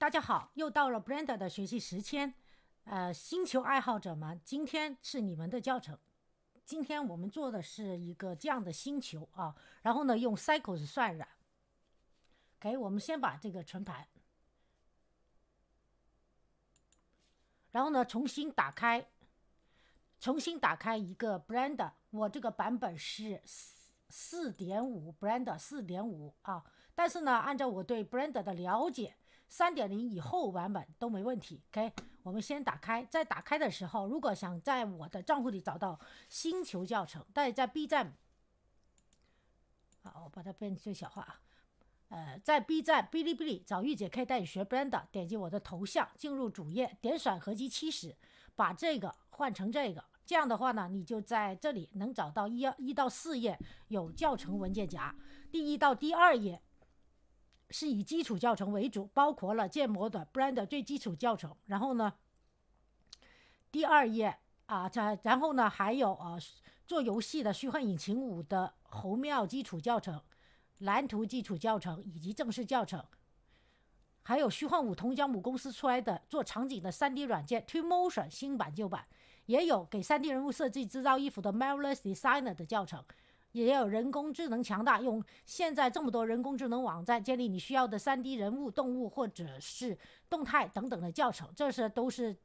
大家好，又到了 Blender 的学习时间。星球爱好者们，今天是你们的教程。今天我们做的是一个这样的星球啊，然后呢用 Cycles 渲染。OK， 我们先把这个存盘，然后呢重新打开一个 Blender， 我这个版本是4.5 Blender 4.5啊，但是呢按照我对 Blender 的了解，3.0以后版本都没问题。 OK， 我们先打开，在打开的时候，如果想在我的账户里找到星球教程，但在 B 站我把它变最小化在 B 站、哔哩哔哩找玉姐可以带你学 Blender， 点击我的头像进入主页，点选合集70，把这个换成这个，这样的话呢，你就在这里能找到1到4页有教程文件夹，第1到第2页是以基础教程为主，包括了建模的 Blender 最基础教程，然后呢第2页然后呢还有做游戏的虚幻引擎5的侯庙基础教程、蓝图基础教程以及正式教程，还有虚幻5同江母公司出来的做场景的 3D 软件 Twinmotion 新版旧版，也有给 3D 人物设计制造衣服的 Marvelous Designer 的教程，也有人工智能强大，用现在这么多人工智能网站建立你需要的 3D 人物、动物或者是动态等等的教程，这都是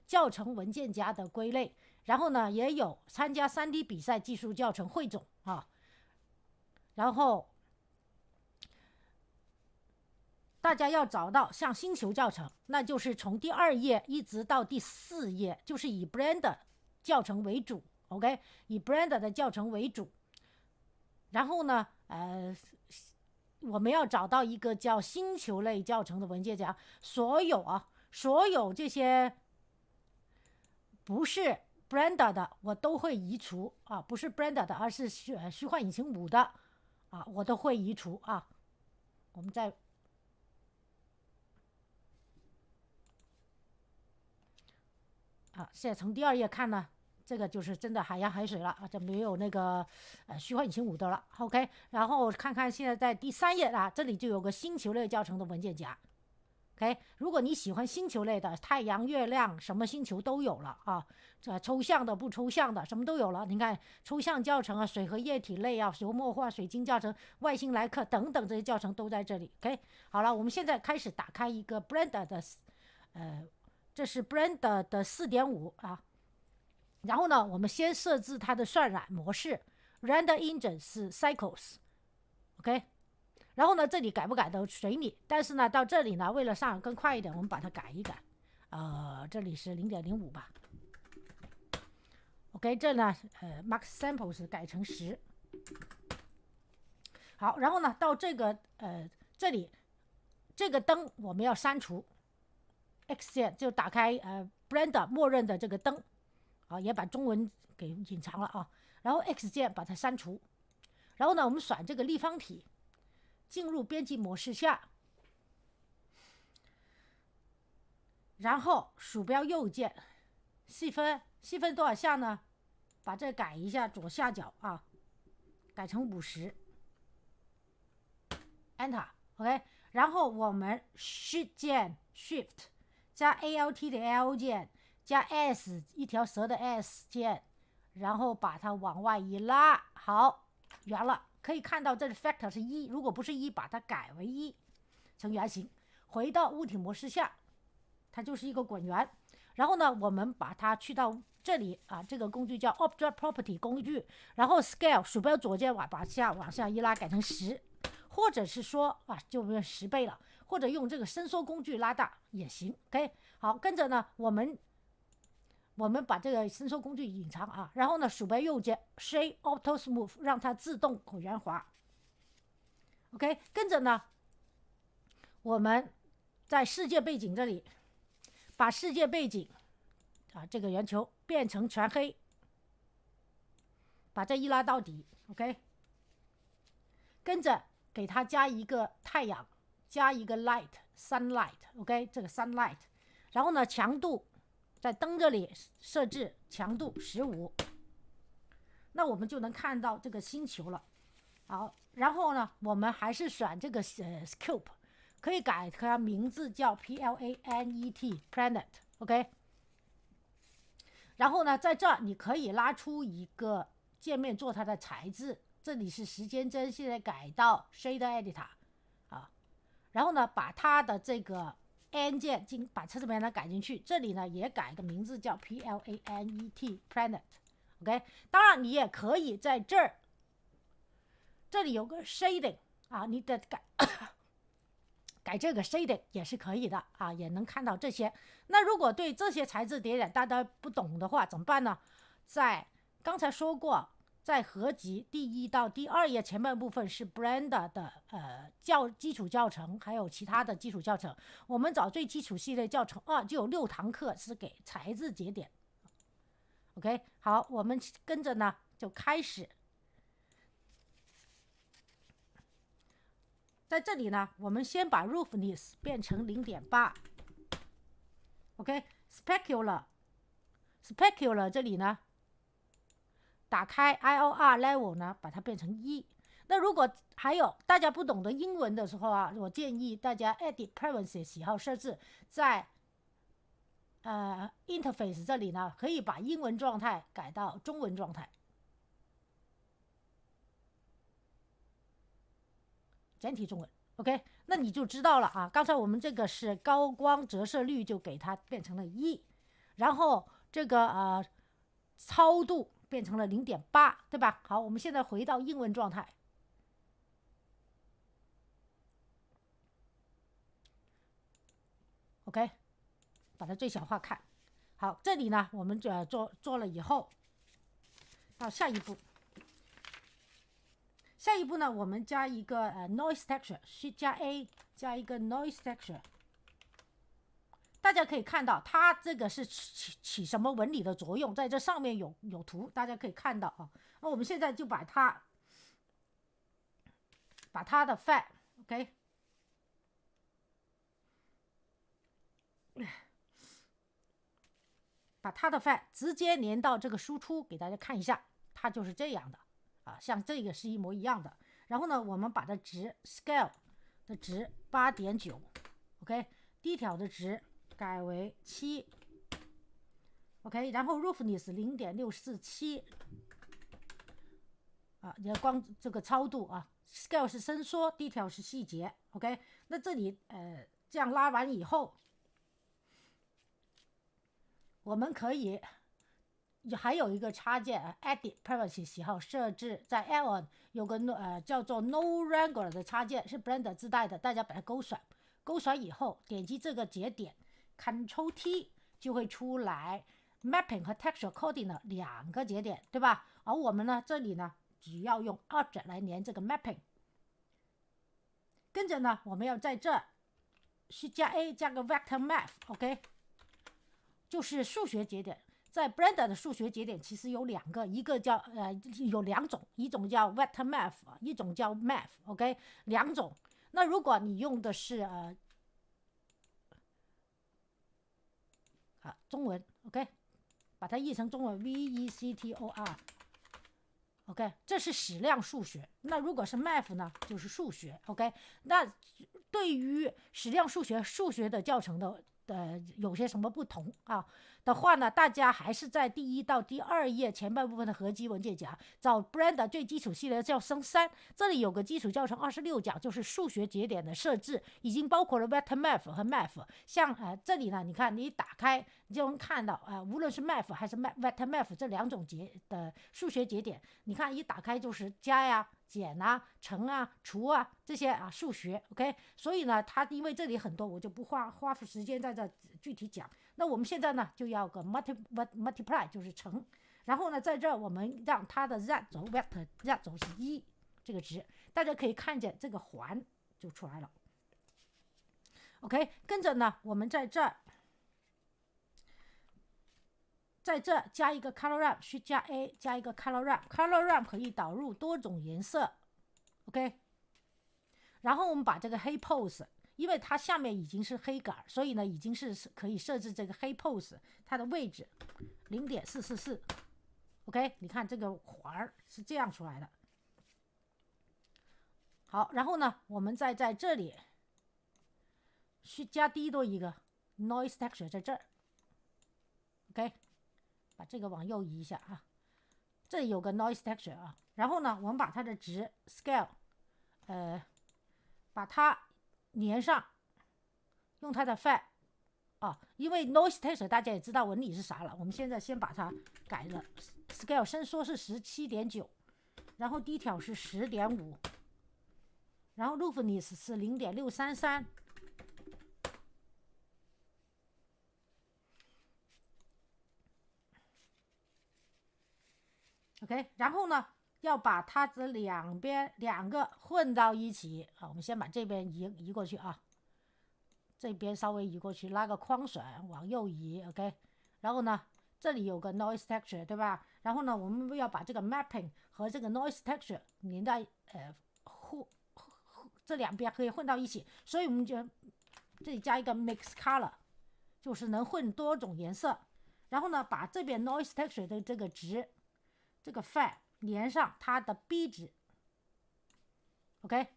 教程文件夹的归类。然后呢也有参加 3D 比赛技术教程汇总然后大家要找到像星球教程，那就是从第2页一直到第4页，就是以 Blender 教程为主。 OK， 以 Blender 的教程为主。然后呢我们要找到一个叫星球类教程的文件夹，所有这些不是 Blender 的我都会移除不是 Blender 的，而是虚幻引擎5的我都会移除我们再现在从第2页看呢，这个就是真的海洋海水了这没有那个虚幻引擎5的了。 OK， 然后看看现在在第3页这里就有个星球类教程的文件夹。OK， 如果你喜欢星球类的，太阳、月亮什么星球都有了这抽象的不抽象的什么都有了。你看抽象教程水和液体类油墨画、水晶教程、外星来客等等，这些教程都在这里。 OK， 好了，我们现在开始打开一个 Blender 的这是 Blender 的 4.5然后呢我们先设置它的渲染模式， Render Engine 是 Cycles。 OK， 然后呢这里改不改都随你，但是呢到这里呢为了上更快一点，我们把它改一改这里是 0.05 吧。 OK， 这呢Max Samples 改成10。好，然后呢到这个这里这个灯我们要删除， X 键就打开Blender 默认的这个灯也把中文给隐藏了然后 X 键把它删除。然后呢我们选这个立方体，进入编辑模式下，然后鼠标右键细分多少下呢？把这改一下，左下角改成50 Enter。 OK， 然后我们 Shift 键 Shift 加 ALT 的 L 键加 S 一条蛇的 S 键，然后把它往外一拉，好，圆了。可以看到这里 Factor 是1，如果不是1把它改为1，成圆形。回到物体模式下，它就是一个滚圆。然后呢我们把它去到这里这个工具叫 Object Property 工具，然后 Scale 鼠标左键往下一拉改成10，或者是说就变10倍了，或者用这个伸缩工具拉大也行。 OK， 好，跟着呢我们把这个伸缩工具隐藏然后呢鼠标右键 Shape Auto Smooth 让它自动圆滑。 OK， 跟着呢我们在世界背景这里把世界背景这个圆球变成全黑，把这一拉到底。 OK， 跟着给它加一个太阳，加一个 light sunlight。 OK， 这个 sunlight， 然后呢强度在灯这里设置强度15，那我们就能看到这个星球了。好，然后呢我们还是选这个可以改它名字叫 Planet Planet，OK。然后呢，在这儿你可以拉出一个界面做它的材质，这里是时间针，现在改到 Shade Editor 啊，然后呢，把它的这个 N 键把这边呢改进去，这里呢也改个名字叫 Planet Planet，OK。当然你也可以在这儿，这里有个 Shading 啊，你的改这个 shading 也是可以的啊，也能看到这些。那如果对这些材质节点大家不懂的话，怎么办呢？在刚才说过，在合集第1到第2页前半部分是 Blender 的基础教程，还有其他的基础教程。我们找最基础系列教程2就有6堂课是给材质节点。OK， 好，我们跟着呢就开始。在这里呢，我们先把 roughness 变成 0.8。OK，specular 这里呢，打开 IOR level 呢，把它变成1。那如果还有大家不懂得英文的时候啊，我建议大家 edit preferences 喜好设置，在interface 这里呢，可以把英文状态改到中文状态，简体中文。OK， 那你就知道了啊。刚才我们这个是高光折射率，就给它变成了1，然后这个超度变成了 0.8， 对吧？好，我们现在回到英文状态。OK， 把它最小化看。好，这里呢，我们就做了以后，到下一步。下一步呢，我们加一个noise texture， Shift 加 A 加一个 noise texture。大家可以看到，它这个是起什么纹理的作用，在这上面有图，大家可以看到啊。那我们现在就把它的 fat OK， 把它的 fat 直接连到这个输出，给大家看一下，它就是这样的。像这个是一模一样的。然后呢，我们把它值 scale 的值 8.9 OK， 低调的值改为7 OK， 然后 roughness 0.647也光这个超度啊 ，scale 是伸缩，低调是细节 OK。那这里这样拉完以后，我们可以还有一个插件 Edit Privacy 喜好设置，在 Add-on 有个叫做 No Wrangler 的插件，是 Blender 自带的，大家把它勾选以后，点击这个节点 Ctrl T 就会出来 Mapping 和 Texture Coding 的2个节点，对吧？而我们呢，这里呢，只要用 Object 来连这个 Mapping。跟着呢，我们要在这Shift 加 A 加个 Vector Map OK， 就是数学节点。在 Blender 的数学节点其实有2个，一个叫有2种，一种叫 Vector Map， 一种叫 Map OK， 2种。那如果你用的是中文 OK， 把它译成中文 VECTOR OK， 这是矢量数学。那如果是 Math 呢，就是数学 OK。那对于矢量数学的教程的有些什么不同的话呢，大家还是在第1到第2页前半部分的合集文件夹找 Blender 最基础系列教程3，这里有个基础教程26讲，就是数学节点的设置，已经包括了 Vector Map 和 Map。像这里呢，你看你打开你就能看到无论是 Map 还是 Vector Map 这2种的数学节点，你看一打开就是加呀、减啊、乘啊、除啊这些数学 OK。所以呢，它因为这里很多，我就不花时间在这具体讲。那我们现在呢就要个 multiply 就是乘，然后呢在这我们让它的 z 轴 vector z 轴是1这个值，大家可以看见这个环就出来了 OK。 跟着呢我们在这加一个 color ramp， Shift 加 A 加一个 color ramp， color ramp 可以导入多种颜色 OK。 然后我们把这个黑 pose，因为它下面已经是黑杆，所以呢已经是可以设置这个黑 pose 它的位置 0.444 OK。 你看这个环是这样出来的。好，然后呢我们再在这里 Shift 加 D 多一个 Noise Texture 在这儿。OK， 把这个往右移一下啊，这里有个 Noise Texture 啊。然后呢，我们把它的值 Scale， 把它粘上，用它的 Fat 啊，因为 Noise Texture 大家也知道纹理是啥了，我们现在先把它改了。Scale 伸缩是 17.9， 然后低挑是 10.5， 然后 Roughness 是 0.633。OK， 然后呢，要把它的两个混到一起啊。我们先把这边移过去啊，这边稍微移过去，拉个框选，往右移。OK， 然后呢，这里有个 Noise Texture， 对吧？然后呢，我们要把这个 Mapping 和这个 Noise Texture 连在这两边可以混到一起，所以我们就这里加一个 Mix Color， 就是能混多种颜色。然后呢，把这边 Noise Texture 的这个值，这个 Fat 连上它的 B 值。OK，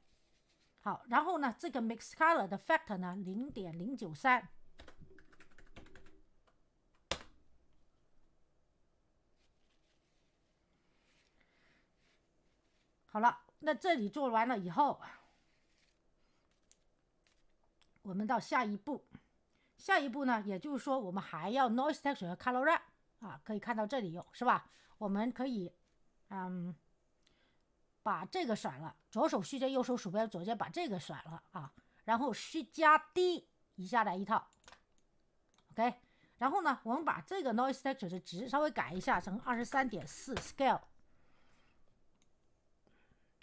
好，然后呢，这个 Mix Color 的 Factor 呢 0.093。好了，那这里做完了以后，我们到下一步。下一步呢，也就是说我们还要 Noise Texture 和 Color Ramp 啊，可以看到这里有，是吧？我们可以把这个甩了，左手Shift右手鼠标左键把这个甩了啊，然后Shift加 D 移下来一套。OK， 然后呢，我们把这个 Noise Texture 的值稍微改一下，成 23.4 Scale。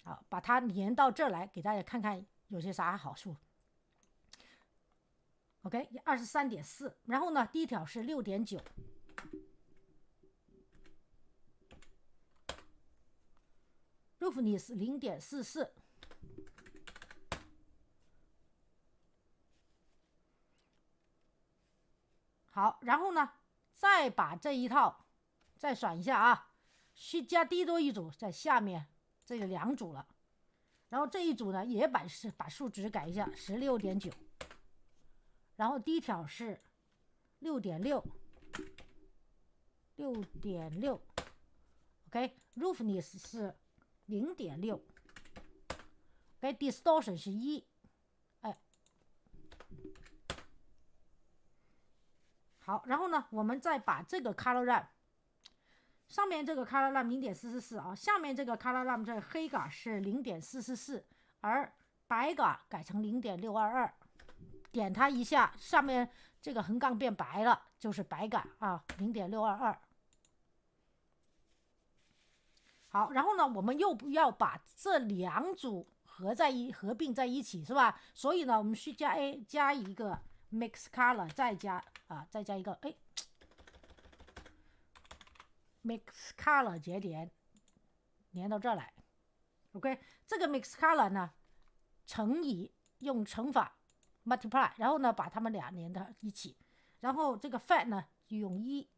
好，把它连到这儿来，给大家看看有些啥好处。OK， 23.4， 然后呢，第一条是 6.9， Roughness 0.44。好，然后呢，再把这一套再选一下啊，Shift加 D 多一组，在下面这个两组了。然后这一组呢，也把数值改一下 16.9， 然后第一条是 6.6 OK， Roughness 是 0.6 OK， Distortion 是1。好，然后呢，我们再把这个 Color Ramp 上面这个 Color Ramp 0.444啊，下面这个 Color Ramp 这个黑杆是 0.444， 而白杆改成 0.622， 点它一下，上面这个横杠变白了，就是白杆啊 0.622。 好，然后呢，我们又不要把这两组合并在一起，是吧？所以呢，我们需加 A 加一个 Mix Color， 再加一个Mix Color 节点连到这儿来。 OK， 这个 Mix Color 呢用乘法 multiply， 然后呢把它们俩连到一起，然后这个 Fat 呢就用1。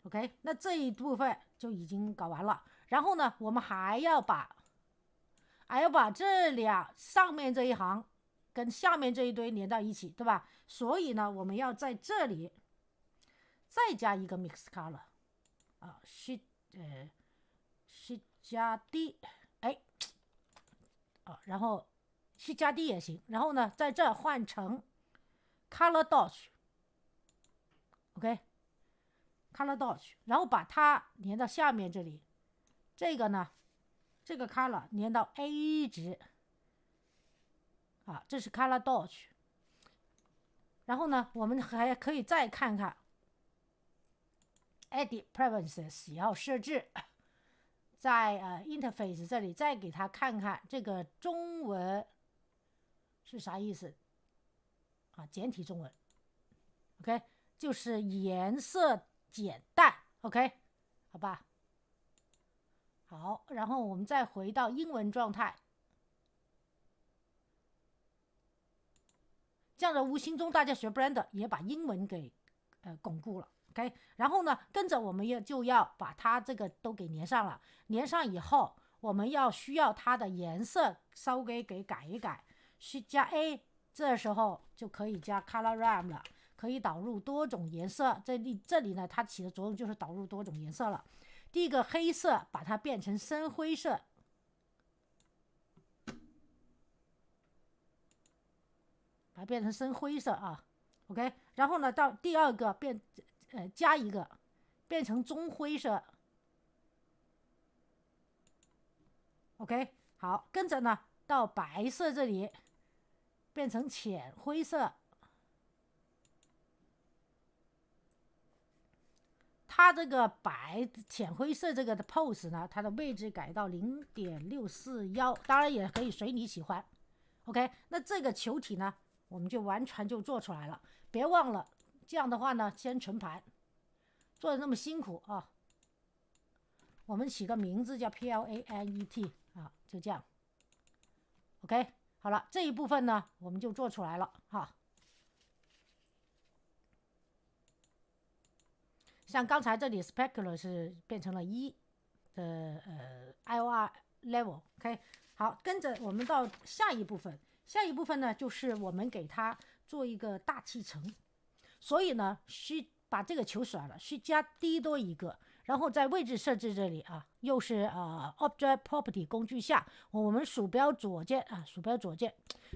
OK， 那这一部分就已经搞完了。然后呢，我们还要把这上面这一行跟下面这一堆连到一起，对吧？所以呢，我们要在这里再加一个 Mix Color 啊，Shift 加 D， 然后Shift加 D 也行。然后呢，在这换成 Color Dodge， OK， Color Dodge， 然后把它连到下面这里。这个呢，这个 Color 连到 A 值啊，这是 Color Dodge。然后呢，我们还可以再看看 Edit Preferences 也要设置，在Interface 这里再给它看看这个中文是啥意思啊？简体中文 ，OK， 就是颜色减淡 ，OK， 好吧？好，然后我们再回到英文状态，这样的无形中大家学 Blender 也把英文给巩固了。OK， 然后呢，跟着我们就要把它这个都给连上了。连上以后，我们需要它的颜色稍微给改一改，Shift 加 A 这时候就可以加 color ramp 了，可以导入多种颜色。这里呢，它起的作用就是导入多种颜色了。第一个黑色，把它变成深灰色，把它变成深灰色啊。OK， 然后呢，到第二个加一个，变成棕灰色。OK， 好，跟着呢到白色这里变成浅灰色。它这个浅灰色这个的 pose 呢，它的位置改到 0.641， 当然也可以随你喜欢。OK， 那这个球体呢，我们就完全就做出来了。别忘了，这样的话呢，先存盘，做的那么辛苦啊。我们起个名字叫 planet 啊，就这样。OK， 好了，这一部分呢，我们就做出来了哈。像刚才这里 specular 是变成了1的IOR level。OK， 好，跟着我们到下一部分。下一部分呢，就是我们给它做一个大气层，所以呢，需把这个球甩了，需加低多一个。然后在位置设置这里啊，又是Object Property 工具下，我们鼠标左键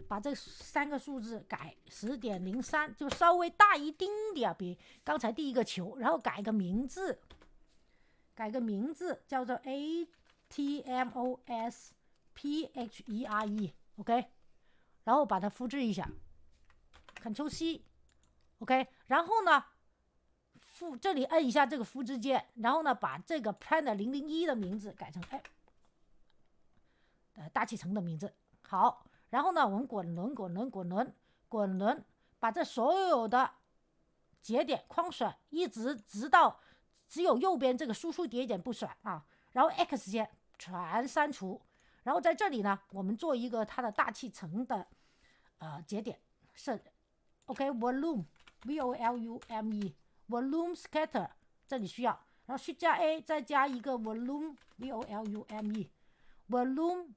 把这3个数字改 10.03， 就稍微大一丁点，比刚才第一个球，然后改个名字叫做 ATMOSPHERE。OK， 然后把它复制一下 Ctrl C。 OK， 然后呢这里摁一下这个复制键，然后呢把这个 Planet 001的名字改成大气层的名字。好，然后呢我们滚轮，把这所有的节点框甩，直到只有右边这个输出节点不甩啊，然后 X 键全删除。然后在这里呢，我们做一个它的大气层的节点设。OK， volume volume scatter 这里需要，然后Shift加 A 再加一个 volume volume。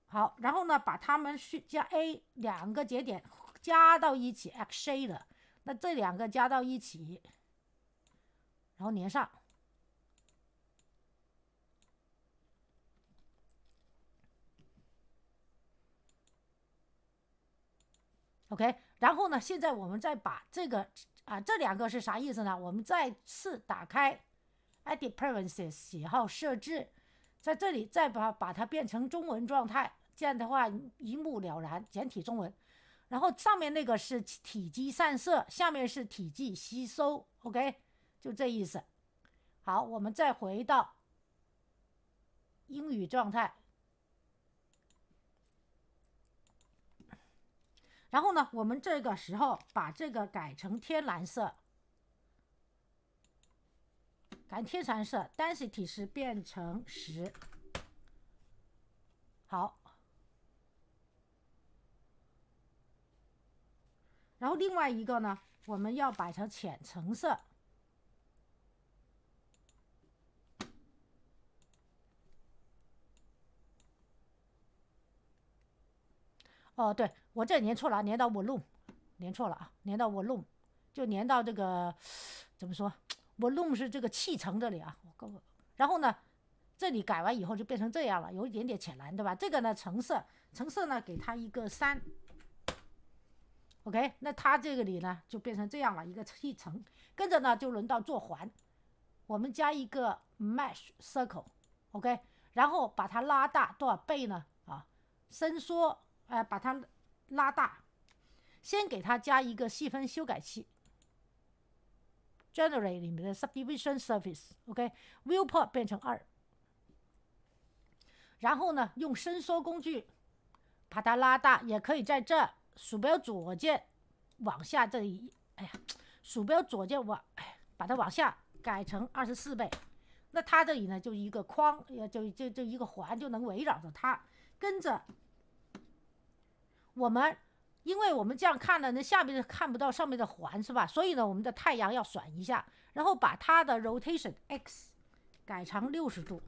好，然后呢把它们Shift加 A 2个节点加到一起 X shade， 那这2个加到一起，然后连上。OK， 然后呢现在我们再把这个这2个是啥意思呢？我们再次打开 Edit Preferences 喜好设置，在这里再把它变成中文状态，这样的话一目了然，简体中文。然后上面那个是体积散射，下面是体积吸收。 OK， 就这意思。好，我们再回到英语状态，然后呢我们这个时候把这个改成天蓝色，density 是变成10。好，然后另外一个呢，我们要摆成浅橙色。哦，对，我这连错了，连到 volume， 连错了啊，连到 volume， 就连到这个怎么说 ，volume 是这个气层这里啊。然后呢，这里改完以后就变成这样了，有一点点浅蓝，对吧？这个呢，橙色呢，给它一个3。OK， 那它这个里呢就变成这样了，一个气层。跟着呢就轮到做环，我们加一个 mesh circle。OK， 然后把它拉大多少倍呢？伸缩。把它拉大，先给它加一个细分修改器 ，Generate 里面的 Subdivision Surface。OK，Viewport 变成2，然后呢，用伸缩工具把它拉大，也可以在这鼠标左键往下这里，鼠标左键把它往下改成24倍。那它这里呢，就一个框，就一个环就能围绕着它，跟着。因为我们这样看呢，那下面看不到上面的环是吧？所以呢，我们的太阳要甩一下，然后把它的 rotation x 改成60度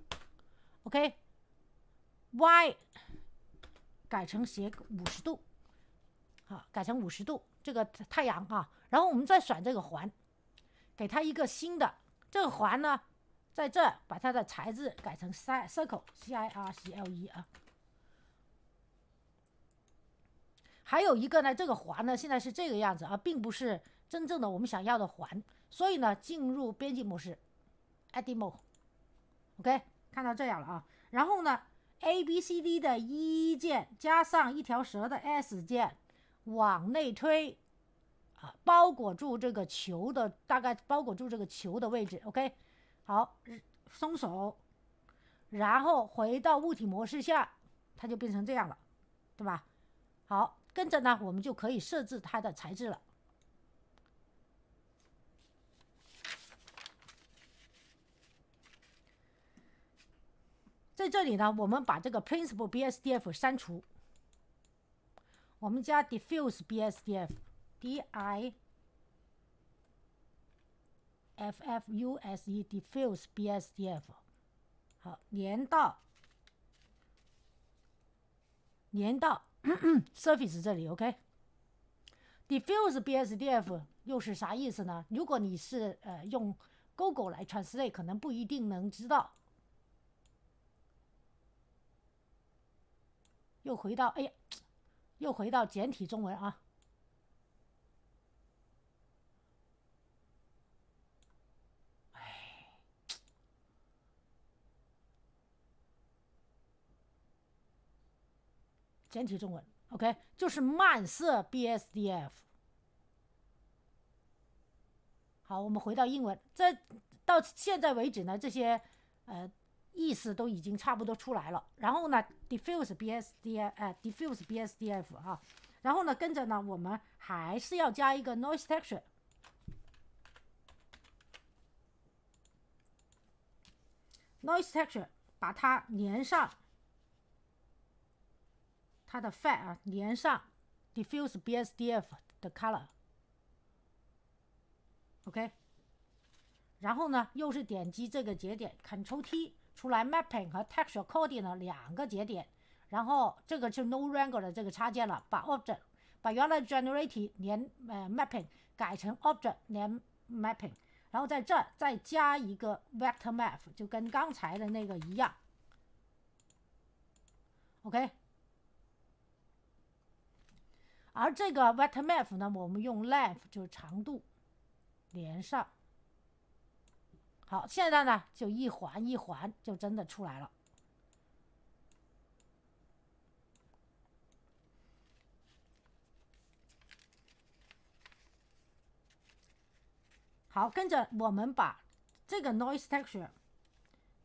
，OK，y 改成斜50度，好，改成50度，这个太阳啊，然后我们再选这个环，给它一个新的这个环呢，在这把它的材质改成 circle CIRCLE 啊。还有一个呢，这个环呢现在是这个样子啊，并不是真正的我们想要的环，所以呢，进入编辑模式 Edit Mode，OK， 看到这样了啊。然后呢 ，ABCD 的1键加上一条蛇的 S 键，往内推啊，包裹住这个球的，大概包裹住这个球的位置 ，OK， 好，松手，然后回到物体模式下，它就变成这样了，对吧？好，跟着呢，我们就可以设置它的材质了。在这里呢，我们把这个 Principal BSDF 删除，我们加 Diffuse BSDF，DIFFUSE Diffuse BSDF， 好，连到Surface 这里 ，OK。Diffuse BSDF 又是啥意思呢？如果你是用 Google 来 translate， 可能不一定能知道。又回到简体中文啊。简体中文 ，OK， 就是慢色 BSDF。好，我们回到英文，到现在为止呢，这些意思都已经差不多出来了。然后呢 ，Diffuse BSDF 啊，然后呢，跟着呢，我们还是要加一个 Noise Texture。Noise Texture 把它连上，它的 Fat 啊，连上 Diffuse BSDF 的 Color。OK， 然后呢，又是点击这个节点 ，Ctrl T 出来 Mapping 和 Texture Coding 的2个节点，然后这个就 No Wrangle 的这个插件了，把原来 Generate 连Mapping 改成 Object 连 Mapping， 然后在这再加一个 Vector Map， 就跟刚才的那个一样。OK， 而这个 Vector Map 呢，我们用 Length 就是长度连上。好，现在呢就一环一环就真的出来了。好，跟着我们把这个 Noise Texture，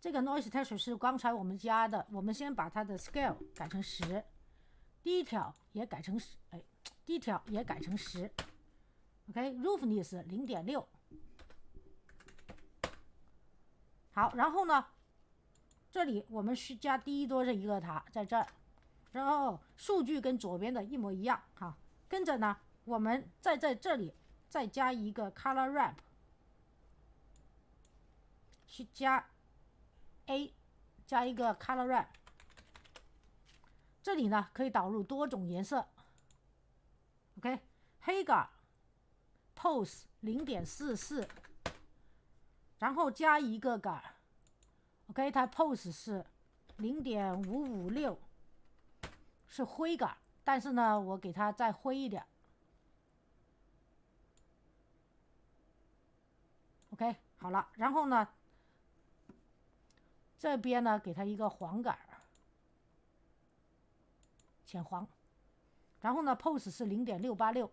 这个 Noise Texture 是刚才我们加的，我们先把它的 Scale 改成10， Detail 也改成10。OK，Roughness 0.6。好，然后呢，这里我们是加第一多这一个它在这儿，然后数据跟左边的一模一样哈。跟着呢，我们在这里再加一个 Color Ramp， 去加 A， 加一个 Color Ramp， 这里呢可以导入多种颜色。OK， 黑杆 Pose 0.44， 然后加一个杆 OK， 它 Pose 是 0.556， 是灰杆，但是呢我给它再灰一点。OK， 好了，然后呢这边呢给它一个黄杆，浅黄，然后呢 Pose 是 0.686。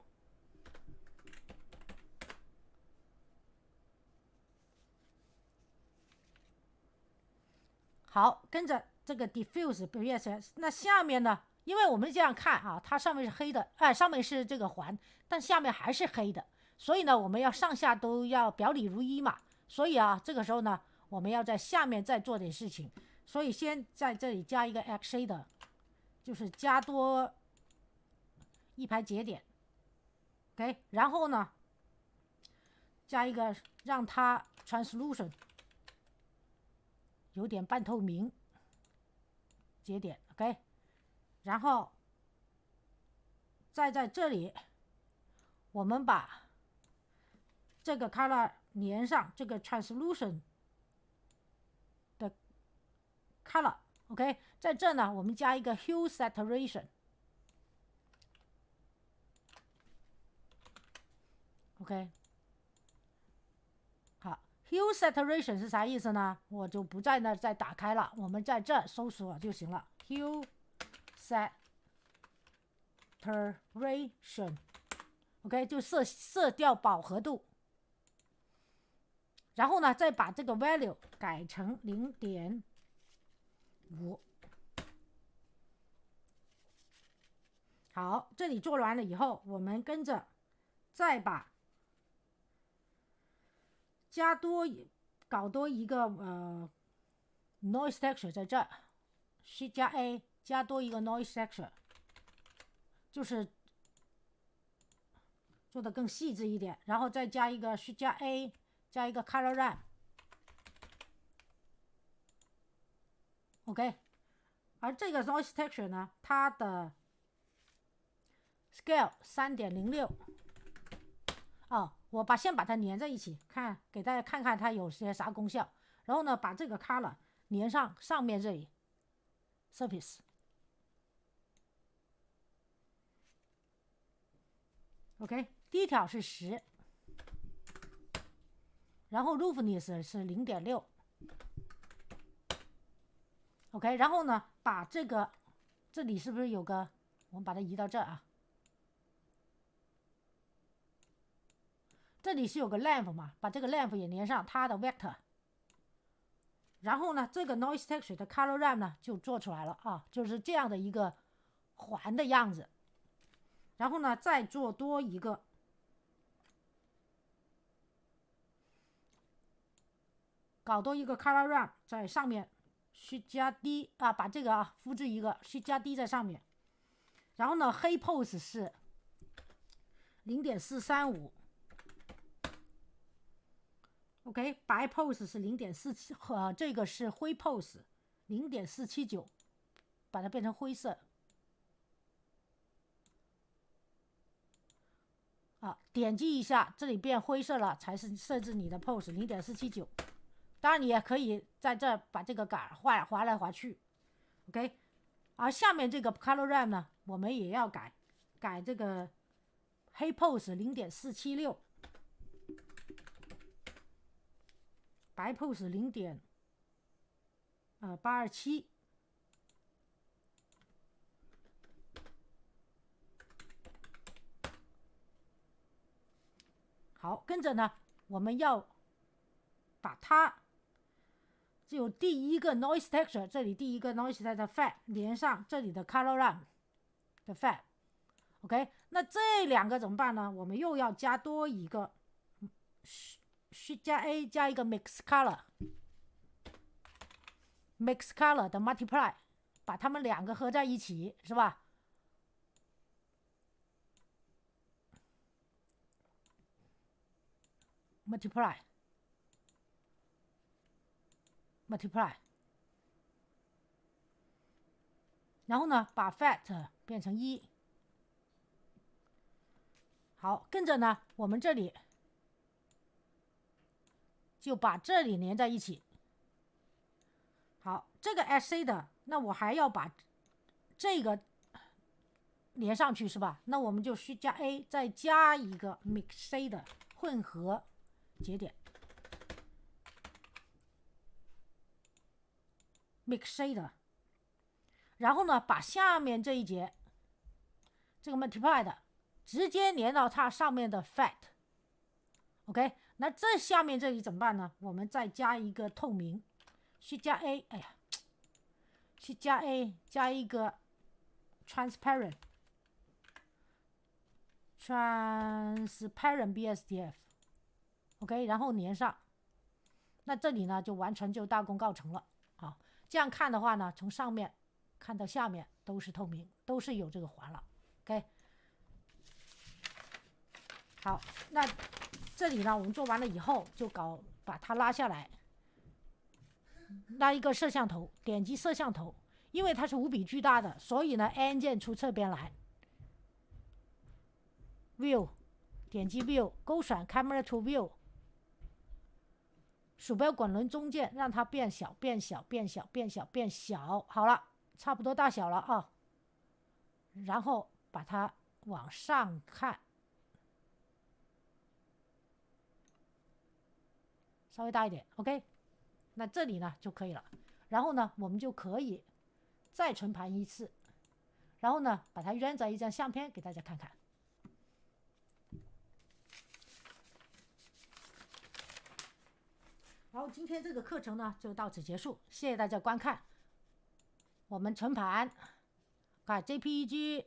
好，跟着这个 Diffuse BSDF， 那下面呢，因为我们这样看啊，它上面是黑的，上面是这个环，但下面还是黑的，所以呢，我们要上下都要表里如一嘛。所以啊，这个时候呢，我们要在下面再做点事情，所以先在这里加一个 X-Shader， 就是加多一排节点 ，OK， 然后呢，加一个让它 Translucent。有点半透明节点 ，OK， 然后再在这里，我们把这个 color 连上这个 translucent 的 color。 OK， 在这呢我们加一个 hue saturation。 OK， 好， hue saturation 是啥意思呢？我就不在那再打开了，我们在这搜索就行了。 hue saturation OK， 就色调饱和度。然后呢再把这个 value 改成 0.5。 好，这里做完了以后，我们跟着再把搞多一个noise texture 在这 Shift 加 A 加多一个 noise texture， 就是做的更细致一点，然后再加一个 Shift 加 A 加一个 color ramp。 OK， 而这个 noise texture 呢，它的 scale 3.06。 我先把它连在一起，给大家看看它有些啥功效。然后呢把这个 color 连上上面这里 surface。 OK， 第一条是10，然后 roughness 是 0.6。 OK， 然后呢把这里是不是有个，我们把它移到这啊，这里是有个 lamp 嘛，把这个 lamp 也连上它的 vector。 然后呢这个 noise texture 的 color ramp 呢就做出来了啊，就是这样的一个环的样子。然后呢再做多一个，搞多一个 color ramp 在上面，Shift 加 D 啊，把这个复制一个 Shift 加 D 在上面。然后呢黑 pose 是 0.435。 OK， 白 pose 是 0.47， 这个是灰 pose 0.479， 把它变成灰色。点击一下，这里变灰色了，才是设置你的 pose 0.479。 当然你也可以在这把这个划来划去。 OK， 而下面这个 color ramp 呢，我们也要改这个黑 pose 0.476， 白 pose 0.827。好，跟着呢我们要把它就第一个 noise texture， 这里第一个 noise texture fat 连上这里的 color ramp 的 fat。 OK， 那这两个怎么办呢？我们又要加多一个 Shift 加 A 加一个 mix color 的 multiply， 把它们两个合在一起，是吧？multiply， 然后呢把 fat 变成1。好，跟着呢我们这里就把这里连在一起。好，这个 SA 的，那我还要把这个连上去，是吧？那我们就需加 A 再加一个 mix 的混合节点 mix 的，然后呢把下面这一节这个 multiply 的直接连到它上面的 fat。 OK， 那这下面这里怎么办呢？我们再加一个透明，去加 A， 去加 A 加一个 transparent BSDF。 OK， 然后连上，那这里呢就完全就大功告成了。好，这样看的话呢，从上面看到下面都是透明，都是有这个环了。 OK， 好，那这里呢我们做完了以后就把它拉下来，拉一个摄像头，点击摄像头，因为它是无比巨大的，所以呢按键出侧边来。View， 点击 View， 勾选 Camera to View， 鼠标滚轮中间让它变小变小变小变小变小，好了，差不多大小了啊。然后把它往上看，稍微大一点 OK， 那这里呢就可以了。然后呢我们就可以再存盘一次，然后呢把它扔在一张相片给大家看看。然后今天这个课程呢就到此结束，谢谢大家观看。我们存盘改 JPEG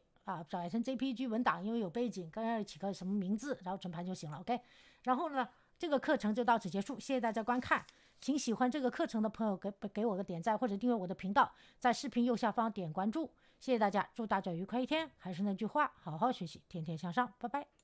改成 JPEG 文档，因为有背景，刚刚起个什么名字，然后存盘就行了 OK。然后呢这个课程就到此结束，谢谢大家观看。请喜欢这个课程的朋友给我个点赞或者订阅我的频道，在视频右下方点关注。谢谢大家，祝大家愉快一天。还是那句话，好好学习，天天向上，拜拜。